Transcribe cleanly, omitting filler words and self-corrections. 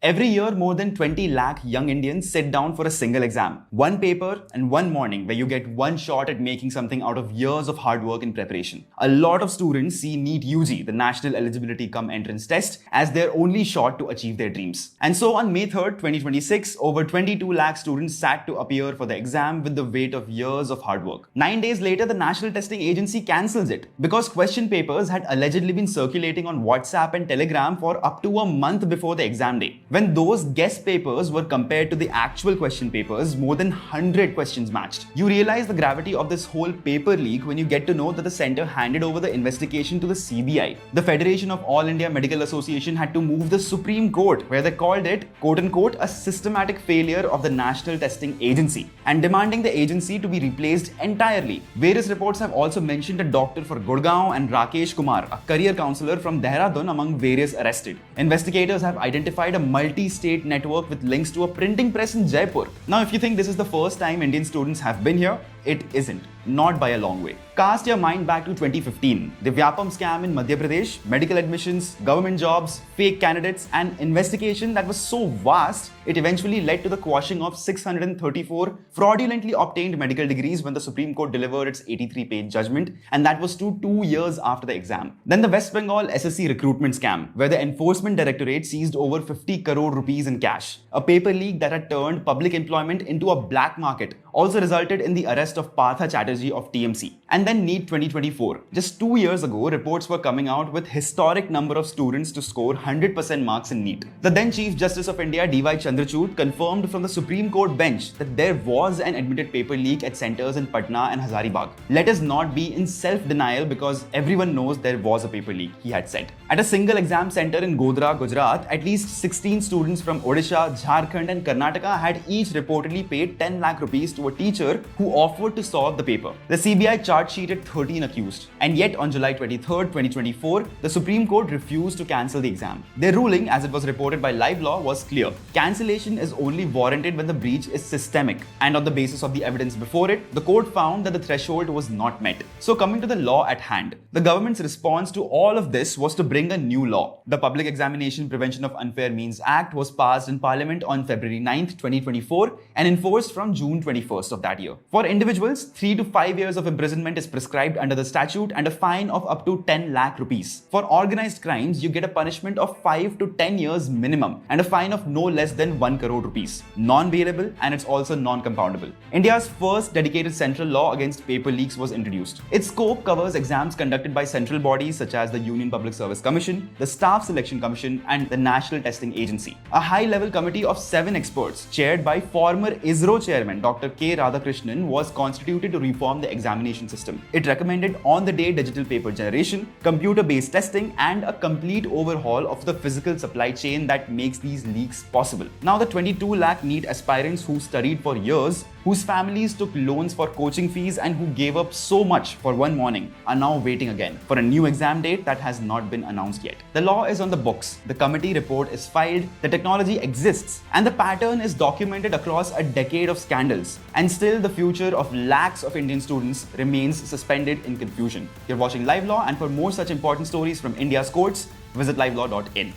Every year, more than 20 lakh young Indians sit down for a single exam. One paper and one morning where you get one shot at making something out of years of hard work and preparation. A lot of students see NEET UG, the National Eligibility Cum Entrance Test, as their only shot to achieve their dreams. And so on May 3rd, 2026, over 22 lakh students sat to appear for the exam with the weight of years of hard work. 9 days later, the National Testing Agency cancels it because question papers had allegedly been circulating on WhatsApp and Telegram for up to a month before the exam day. When those guest papers were compared to the actual question papers, more than 100 questions matched. You realize the gravity of this whole paper leak when you get to know that the center handed over the investigation to the CBI. The Federation of All India Medical Association had to move the Supreme Court, where they called it, quote-unquote, a systematic failure of the National Testing Agency, and demanding the agency to be replaced entirely. Various reports have also mentioned a doctor for Gurgaon and Rakesh Kumar, a career counselor from Dehradun, among various arrested. Investigators have identified a multi-state network with links to a printing press in Jaipur. Now, if you think this is the first time Indian students have been here, it isn't. Not by a long way. Cast your mind back to 2015. The Vyapam scam in Madhya Pradesh, medical admissions, government jobs, fake candidates, and investigation that was so vast, it eventually led to the quashing of 634 fraudulently obtained medical degrees when the Supreme Court delivered its 83-page judgment, and that was 2 years after the exam. Then the West Bengal SSC recruitment scam, where the Enforcement Directorate seized over 50 crore rupees in cash. A paper leak that had turned public employment into a black market also resulted in the arrest of Partha Chatterjee of TMC. And then NEET 2024. Just 2 years ago, reports were coming out with historic number of students to score 100% marks in NEET. The then Chief Justice of India, D.Y. Chandrachud, confirmed from the Supreme Court bench that there was an admitted paper leak at centers in Patna and Hazaribagh. Let us not be in self-denial because everyone knows there was a paper leak, he had said. At a single exam center in Godhra, Gujarat, at least 16 students from Odisha, Jharkhand and Karnataka had each reportedly paid 10 lakh rupees to a teacher who offered to solve the paper. The CBI charge sheeted 13 accused. And yet on July 23rd, 2024, the Supreme Court refused to cancel the exam. Their ruling, as it was reported by LiveLaw, was clear. Cancellation is only warranted when the breach is systemic. And on the basis of the evidence before it, the court found that the threshold was not met. So coming to the law at hand, the government's response to all of this was to bring a new law. The Public Examination Prevention of Unfair Means Act was passed in Parliament on February 9th, 2024 and enforced from June 21st of that year. For individuals, 3 to 5 years of imprisonment is prescribed under the statute and a fine of up to 10 lakh rupees. For organized crimes, you get a punishment of 5 to 10 years minimum and a fine of no less than 1 crore rupees. Non-bailable and it's also non-compoundable. India's first dedicated central law against paper leaks was introduced. Its scope covers exams conducted by central bodies such as the Union Public Service Commission, the Staff Selection Commission and the National Testing Agency. A high-level committee of 7 experts chaired by former ISRO chairman Dr. K. Radhakrishnan was constituted to reform the examination system. It recommended on-the-day digital paper generation, computer-based testing, and a complete overhaul of the physical supply chain that makes these leaks possible. Now, the 22 lakh NEET aspirants who studied for years, whose families took loans for coaching fees, and who gave up so much for one morning are now waiting again for a new exam date that has not been announced yet. The law is on the books, the committee report is filed, the technology exists, and the pattern is documented across a decade of scandals. And still, the future of lakhs of Indian students remains suspended in confusion. You're watching LiveLaw, and for more such important stories from India's courts, visit livelaw.in.